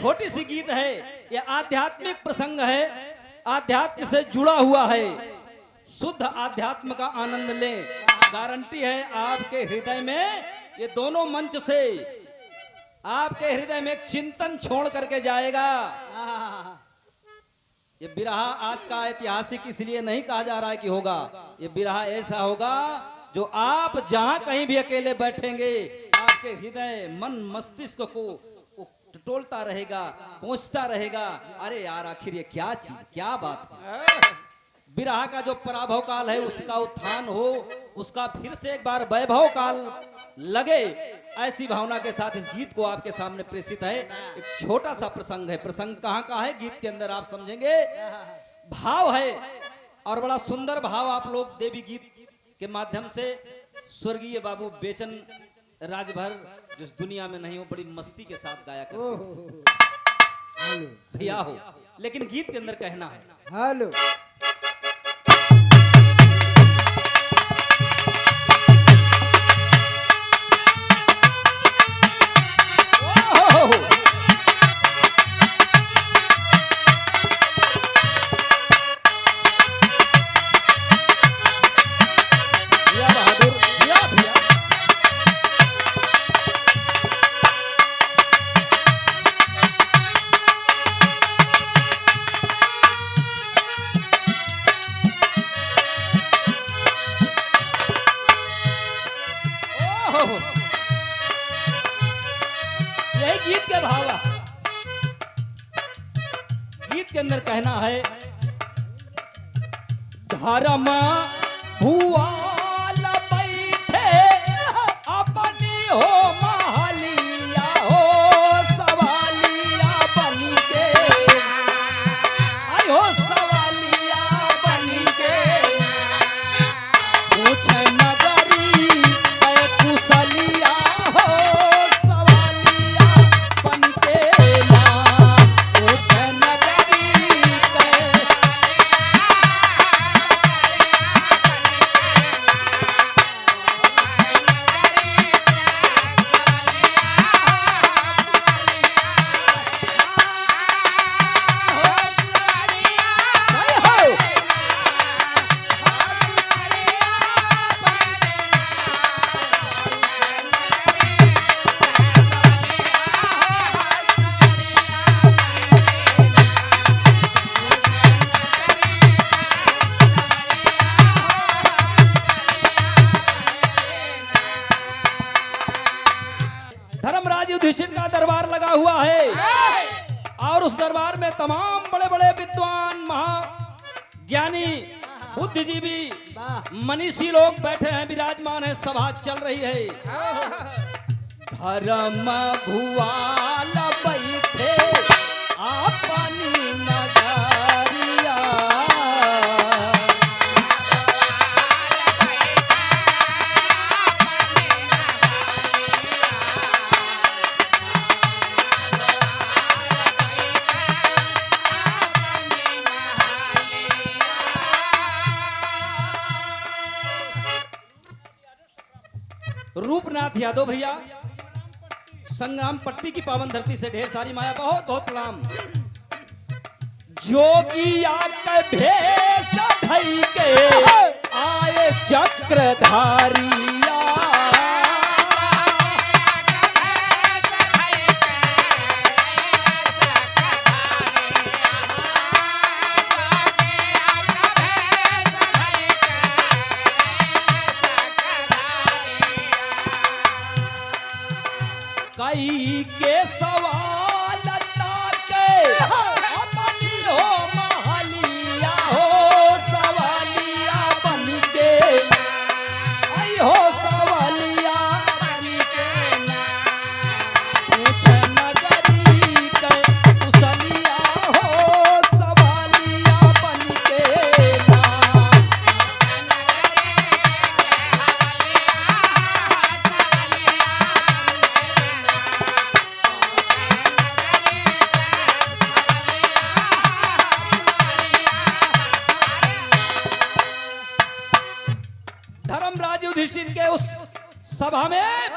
छोटी सी गीत है, ये आध्यात्मिक प्रसंग है, आध्यात्म से जुड़ा हुआ है। शुद्ध आध्यात्म का आनंद लें, गारंटी है आपके हृदय में, ये दोनों मंच से आपके हृदय में एक चिंतन छोड़ करके जाएगा। ये बिरहा आज का ऐतिहासिक इसलिए नहीं कहा जा रहा है कि होगा, ये बिरहा ऐसा होगा जो आप जहां कहीं भी अकेले बैठेंगे, आपके हृदय मन मस्तिष्क को टटोलता रहेगा, पहुंचता रहेगा। अरे यार आखिर ये क्या चीज, क्या बात है। बिरहा का जो पराभव काल है उसका उत्थान हो, उसका फिर से एक बार वैभव काल लगे, ऐसी भावना के साथ इस गीत को आपके सामने प्रेषित है। एक छोटा सा प्रसंग है, प्रसंग कहाँ का है गीत के अंदर आप समझेंगे। भाव है और बड़ा सुंदर भाव आप लोग देवी गीत के माध्यम से स्वर्गीय बाबू बेचन राजभर जिस दुनिया में नहीं हो, बड़ी मस्ती के साथ गाया करते भैया हो, लेकिन गीत के अंदर कहना है हेलो यही गीत के भाव है। गीत के अंदर कहना है, धर्म भुआल बैठे अपनी हो महलिया हो, सवालिया बन के आई हो, सवालिया बन के पूछ नगरी कुशलिया हो, सवालिया बन के ना पूछ नगरी धर्मराज युधिष्ठिर का दरबार लगा हुआ है और उस दरबार में तमाम बड़े बड़े विद्वान, महाज्ञानी, बुद्धिजीवी, मनीषी लोग बैठे हैं, विराजमान है, सभा चल रही है। धर्म भुआल बैठे अपनी नगरिया, रूपनाथ यादव भैया, संग्राम पट्टी की पावन धरती से ढेर सारी माया, बहुत बहुत प्रणाम। जोगिया के भेष धई के आए चक्रधारिया, कई के सवाल ताके अपनी हो महलिया हो, सवालिया बन के आई हो, सवालिया बन के पूछ नगरी के कुशलिया हो, सवालिया बन के ना धर्मराज युधिष्ठिर के उस सभा में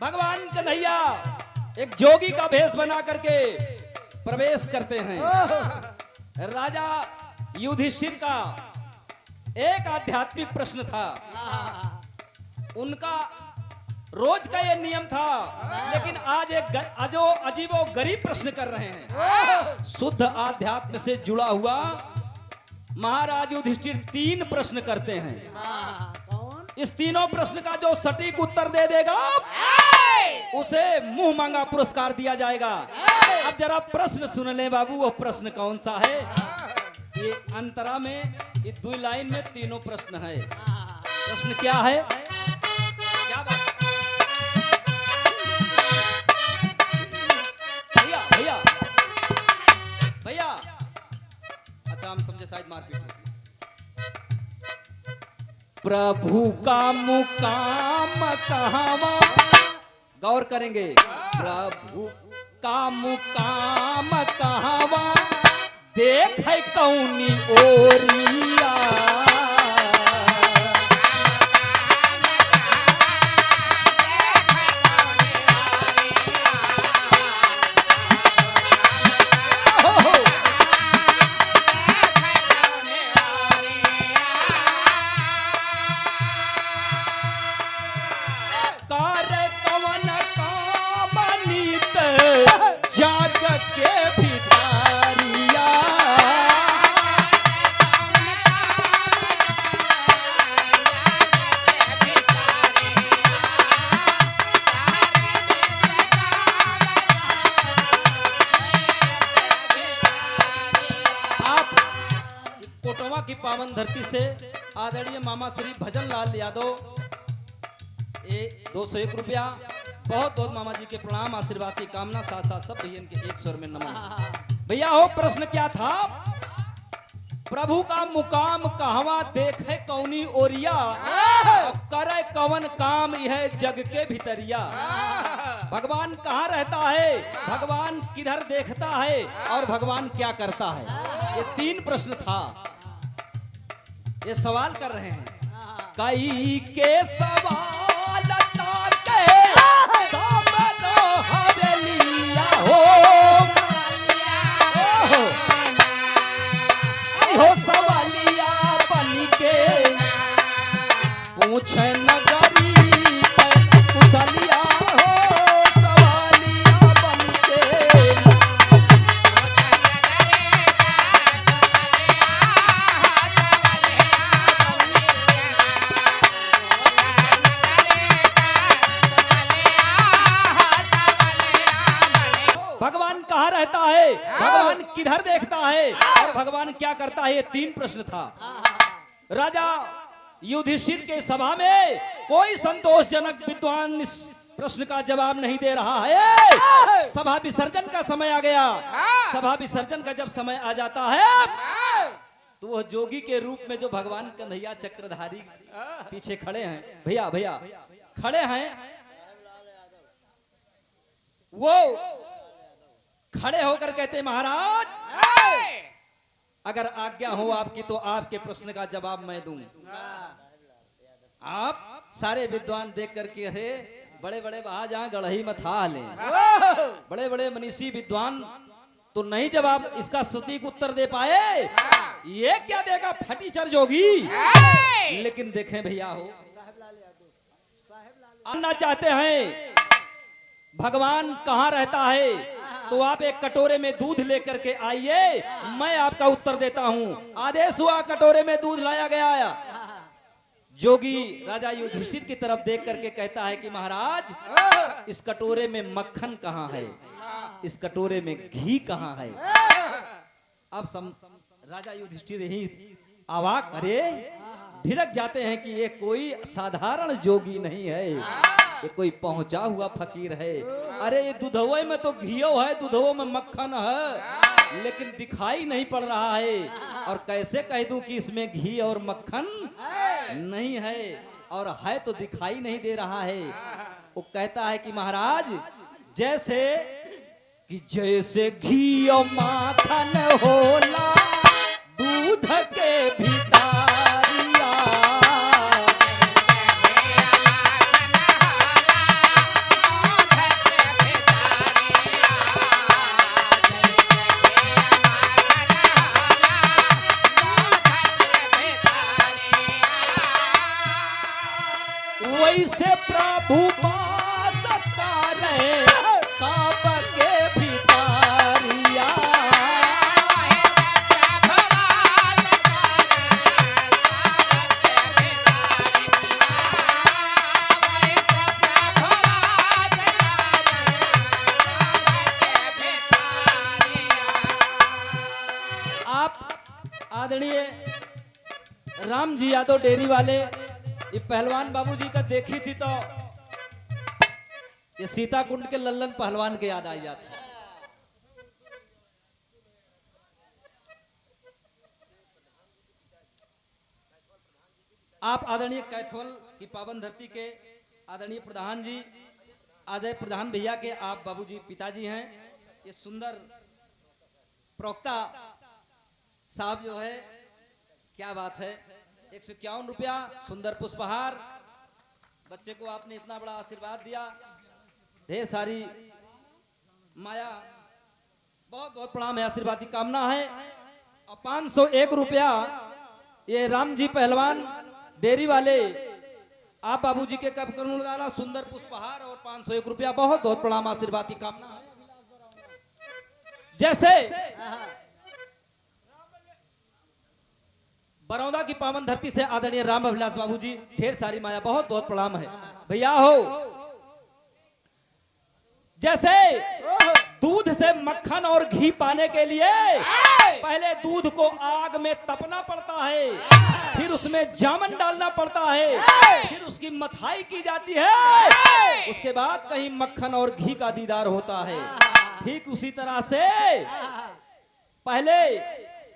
भगवान कन्हैया एक जोगी का भेष बना करके प्रवेश करते हैं। राजा युधिष्ठिर का एक आध्यात्मिक प्रश्न था, उनका रोज का ये नियम था, लेकिन आज एक अजीबो गरीब प्रश्न कर रहे हैं। शुद्ध आध्यात्म से जुड़ा हुआ महाराज युधिष्ठिर 3 प्रश्न करते हैं। इस तीनों प्रश्न का जो सटीक उत्तर दे देगा उसे मुंह मांगा पुरस्कार दिया जाएगा। अब जरा प्रश्न सुन ले बाबू, वो प्रश्न कौन सा है? ये अंतरा में ये 2 लाइन में तीनों प्रश्न है। प्रश्न क्या है? क्या बात? भैया भैया भैया, अच्छा हम समझे शायद मारपीट होती। प्रभु का मुकाम कहावा, गौर करेंगे, प्रभु का मुकाम कहावा, देख है कौनी ओरिया। कोटवा की पावन धरती से आदरणीय मामा श्री भजन लाल यादव 201 रुपया, बहुत बहुत मामा जी के प्रणाम, आशीर्वाद की कामना, साथ साथ सब भैया के 1 स्वर में नमन। भैया हो प्रश्न क्या था? प्रभु का मुकाम कहवा, देखे कौनी ओरिया, करे कवन काम यह जग के भीतरिया। भगवान कहाँ रहता है, भगवान किधर देखता है, और भगवान क्या करता है? ये 3 प्रश्न था। ये सवाल कर रहे हैं, कई के सवाल ताके सामने हवेलिया हो, हो सवालिया बन के पूछे नगरी कुशलिया हो, सवालिया बन के। भगवान कहाँ रहता है, भगवान किधर देखता है, और भगवान क्या करता है? ये 3 प्रश्न था। राजा युधिष्ठिर के सभा में कोई संतोषजनक विद्वान इस प्रश्न का जवाब नहीं दे रहा है। सभा विसर्जन का समय आ गया। सभा विसर्जन का जब समय आ जाता है तो वह जोगी के रूप में जो भगवान कन्हैया चक्रधारी पीछे खड़े हैं, भैया भैया खड़े हैं, वो खड़े होकर कहते, महाराज अगर आज्ञा हो आपकी तो आपके प्रश्न का जवाब मैं दूं। आप सारे विद्वान देख करके, अरे बड़े बड़े वहां जहां गढ़ही में था ले, बड़े बड़े मनीषी विद्वान तो नहीं जवाब इसका सटीक उत्तर दे पाए, ये क्या देगा फटीचर जोगी। लेकिन देखें भैया हो, आना चाहते हैं भगवान कहाँ रहता है, तो आप एक कटोरे में दूध लेकर के आइए, मैं आपका उत्तर देता हूं। आदेश हुआ, कटोरे में दूध लाया गया। जोगी राजा युधिष्ठिर की तरफ देख करके कहता है कि महाराज इस कटोरे में मक्खन कहाँ है, इस कटोरे में घी कहाँ है। अब राजा युधिष्ठिर ही अवाक, अरे ढिड़क जाते हैं कि ये कोई साधारण जोगी नहीं है, ये कोई पहुंचा हुआ फकीर है। अरे ये दुधवे में तो घियो है, दुधवो में मक्खन है, लेकिन दिखाई नहीं पड़ रहा है। और कैसे कह दूं कि इसमें घी और मक्खन नहीं है, और है तो दिखाई नहीं दे रहा है। वो कहता है कि महाराज जैसे घी और माखन होला दूध के भितारिया, आदरणीय राम जी यादव डेयरी वाले, ये पहलवान बाबूजी का देखी थी तो ये सीता कुंड के लल्लन पहलवान के याद आई जाते। आप आदरणीय कैथवल की पावन धरती के आदरणीय प्रधान जी, आदरणीय प्रधान भैया के आप बाबूजी पिताजी हैं। ये सुंदर प्रवक्ता साहब जो है, क्या बात है, 151 रुपया सुंदर पुष्पहार। बच्चे को आपने इतना बड़ा आशीर्वाद दिया, ढेर सारी माया, बहुत बहुत प्रणाम है, आशीर्वाद की कामना है। और 501 रुपया ये राम जी पहलवान डेयरी वाले आप बाबूजी के कब करुण द्वारा सुंदर पुष्पहार और 501 रुपया, बहुत बहुत प्रणाम, आशीर्वाद की कामना है। जैसे बरौदा की पावन धरती से आदरणीय राम अभिलाष बाबूजी, ढेर सारी माया, बहुत बहुत प्रणाम है भैया हो। जैसे दूध से मक्खन और घी पाने के लिए पहले दूध को आग में तपना पड़ता है, फिर उसमें जामन डालना पड़ता है, फिर उसकी मथाई की जाती है, उसके बाद कहीं मक्खन और घी का दीदार होता है। ठीक उसी तरह से पहले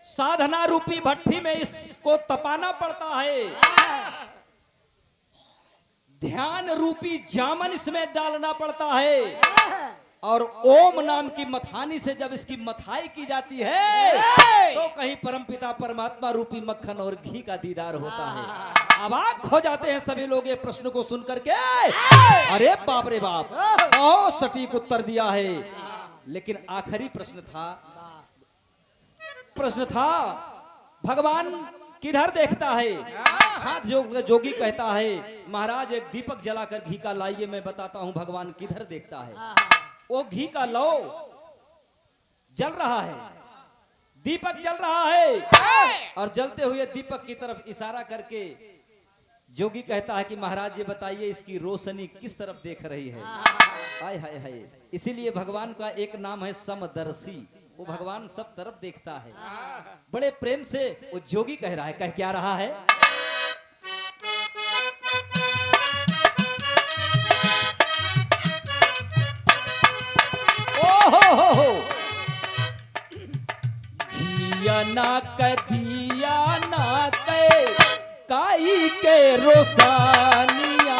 साधना रूपी भट्टी में इसको तपाना पड़ता है, ध्यान रूपी जामन इसमें डालना पड़ता है, और ओम नाम की मथानी से जब इसकी मथाई की जाती है तो कहीं परमपिता परमात्मा रूपी मक्खन और घी का दीदार होता है। अवाक हो जाते हैं सभी लोग ये प्रश्न को सुन करके, अरे बाप रे बाप, बहुत सटीक उत्तर दिया है। लेकिन आखिरी प्रश्न था भगवान किधर देखता है। हाथ जोगी कहता है, महाराज एक दीपक जलाकर घी का लाइए, मैं बताता हूं भगवान किधर देखता है। वो घी का लौ जल रहा है, दीपक जल रहा है, और जलते हुए दीपक की तरफ इशारा करके जोगी कहता है कि महाराज ये बताइए इसकी रोशनी किस तरफ देख रही है। हाय हाय हाय, इसीलिए भगवान का एक नाम है समदर्शी, वो भगवान सब तरफ देखता है। बड़े प्रेम से वो जोगी कह रहा है, कह क्या रहा है, घिया ना दिया ना के काई के रोशनिया,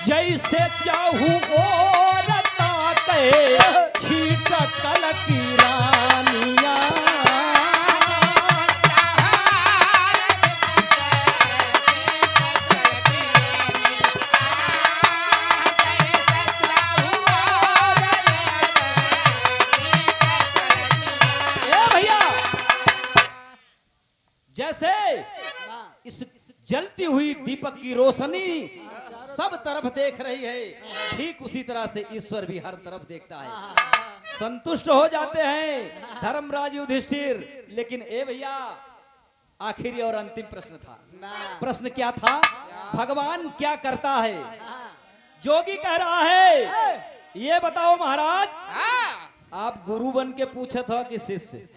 जैसे चाहूं और ताके छीट कल की रानिया, भैया जैसे इस जलती हुई दीपक की रोशनी सब तरफ देख रही है, ठीक उसी तरह से ईश्वर भी हर तरफ देखता है। संतुष्ट हो जाते हैं धर्मराज युधिष्ठिर। लेकिन ए भैया आखिरी और अंतिम प्रश्न था। प्रश्न क्या था, भगवान क्या करता है। जोगी कह रहा है, ये बताओ महाराज, आप गुरु बन के पूछे था कि शिष्य।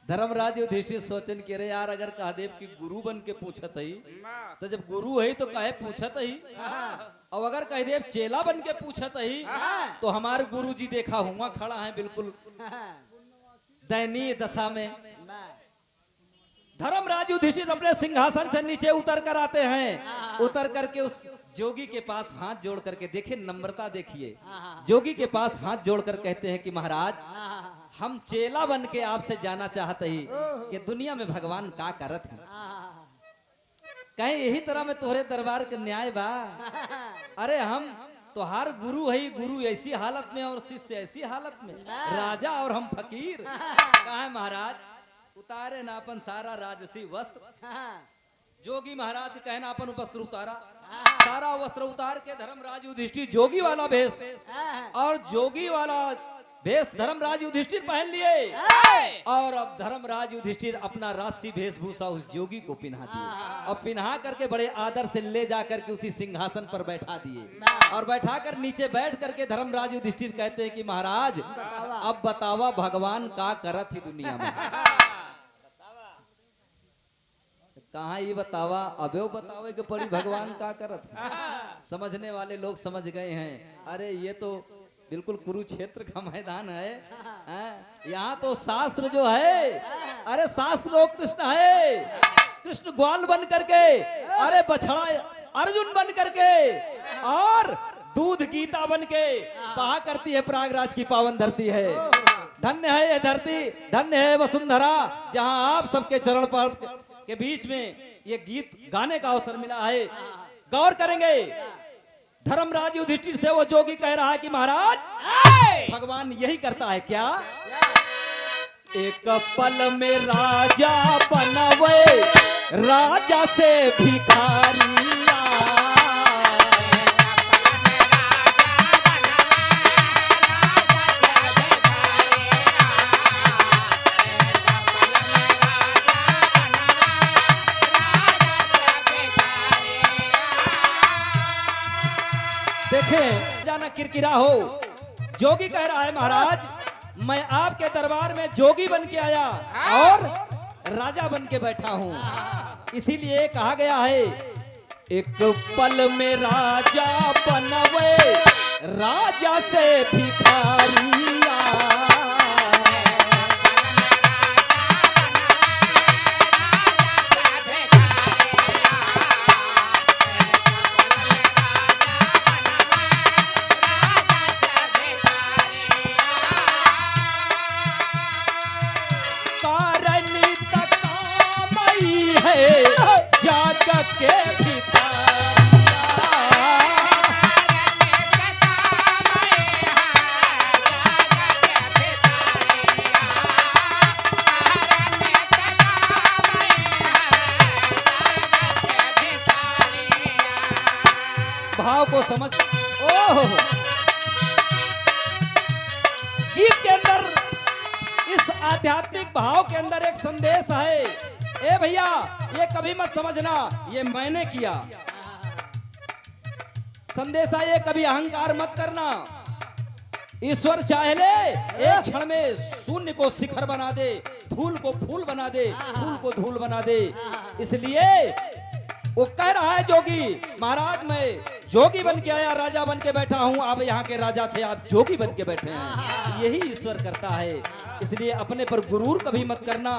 धर्मराज युधिष्ठिर सोचन के रे यार, अगर कहदेव की गुरु बन के पूछत ही तो जब गुरु है तो कहे पूछत ही, और अगर कहदेव चेला बन के पूछत ही तो हमारे गुरु जी देखा हुआ खड़ा है बिल्कुल दयनीय दशा में। धर्मराज युधिष्ठिर अपने सिंहासन से नीचे उतर कर आते हैं, उतर करके उस जोगी के पास हाथ जोड़ करके, देखिए नम्रता देखिए, जोगी के पास हाथ जोड़कर कहते हैं कि महाराज हम चेला बन के आपसे जाना चाहते ही कि दुनिया में भगवान का करत है। कहीं यही तरह में तोहरे दरबार के न्याय बा। अरे हम तोहार गुरु है, गुरु ऐसी हालत में और शिष्य ऐसी हालत में, राजा और हम फकीर। कहा है महाराज, उतारे ना अपन सारा राजसी वस्त्र। जोगी महाराज कहना अपन वस्त्र उतारा, सारा वस्त्र उतार के धर्मराज युधिष्ठिर जोगी वाला भेष और जोगी वाला भेष धर्मराज युधिष्ठिर पहन लिए और अब धर्मराज युधिष्ठिर अपना राशि वेशभूषा उस जोगी को पिन्हा दिए और पिन्हा करके बड़े आदर से ले जा करके उसी सिंहासन पर बैठा दिए और बैठा कर नीचे बैठ करके धर्मराज युधिष्ठिर कहते हैं कि महाराज अब बतावा भगवान का करत ही दुनिया में। कहा ये बतावा अबे बतावे कि पड़ी भगवान का करत है। समझने वाले लोग समझ गए हैं, अरे ये तो बिल्कुल कुरुक्षेत्र का मैदान है, यहाँ तो शास्त्र जो है, अरे शास्त्र लोग कृष्ण है, कृष्ण ग्वाल बन करके, अरे बछड़ा अर्जुन बन करके और दूध गीता बन के कहा करती है प्रयागराज की पावन धरती है। धन्य है ये धरती, धन्य है वसुंधरा, जहां आप सबके चरण पर के बीच में ये गीत गाने का अवसर मिला है। गौर करेंगे, धर्मराज युधिष्ठिर से वो जोगी कह रहा है कि महाराज भगवान यही करता है क्या? एक पल में राजा बनवे, राजा से भिखारिया। देखें जाना किरकिरा हो, जोगी कह रहा है महाराज मैं आपके दरबार में जोगी बन के आया और राजा बन के बैठा हूं, इसीलिए कहा गया है एक पल में राजा बनवे, राजा से भिखारिया। के भाव को समझ, ओह गीत के अंदर इस आध्यात्मिक भाव के अंदर एक संदेश है। ए भैया ये कभी मत समझना ये मैंने किया, संदेशा ये कभी अहंकार मत करना। ईश्वर चाहे ले एक क्षण में शून्य को शिखर बना दे, धूल को फूल बना दे, फूल को धूल बना दे। इसलिए वो कह रहा है जोगी महाराज मैं जोगी बन के आया, राजा बन के बैठा हूं, आप यहाँ के राजा थे, आप जोगी बन के बैठे हैं। यही ईश्वर करता है, इसलिए अपने पर गुरूर कभी मत करना।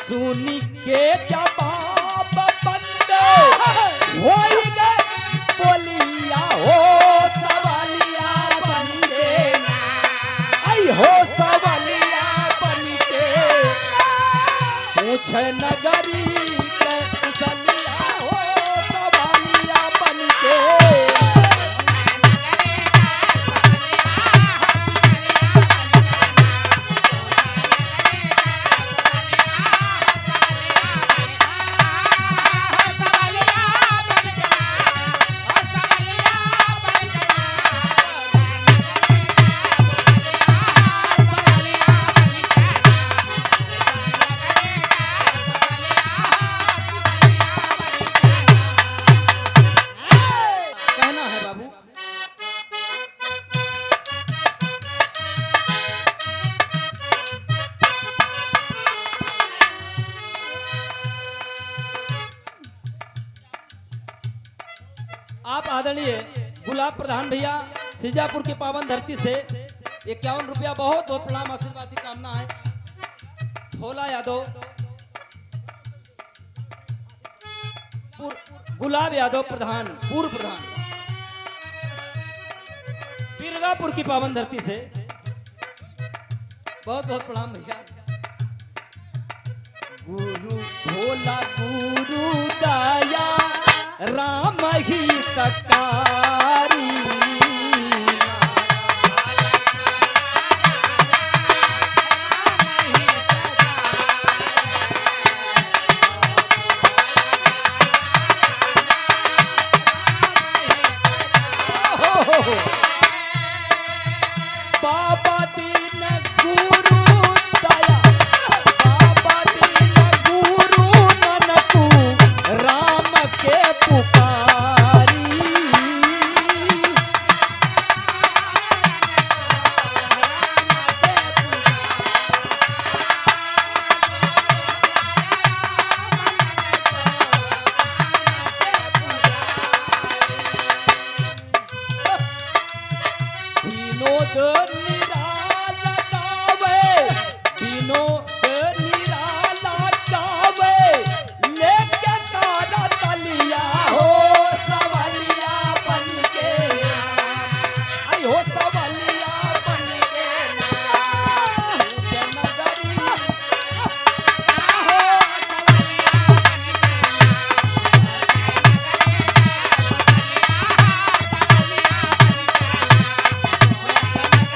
सुनी के क्या बाप बंदे हो गए बोलिया हो सवालिया बंदे, आई हो सवालिया बन के पूछ नगरी के कुशलिया हो सवालिया बन के। आप आदरणीय गुलाब प्रधान भैया सीजापुर की पावन धरती से 51 रुपया बहुत बहुत प्रणाम आशीर्वाद की कामना है। भोला यादव, गुलाब यादव प्रधान, पूर्व प्रधान, पीरगापुर की पावन धरती से बहुत बहुत प्रणाम भैया। गुरु भोला गुरु दया राम ही तकारी, बाबा दीन गुरु दया, बाबा दीन गुरु ननकू राम के पुकारी। विनोद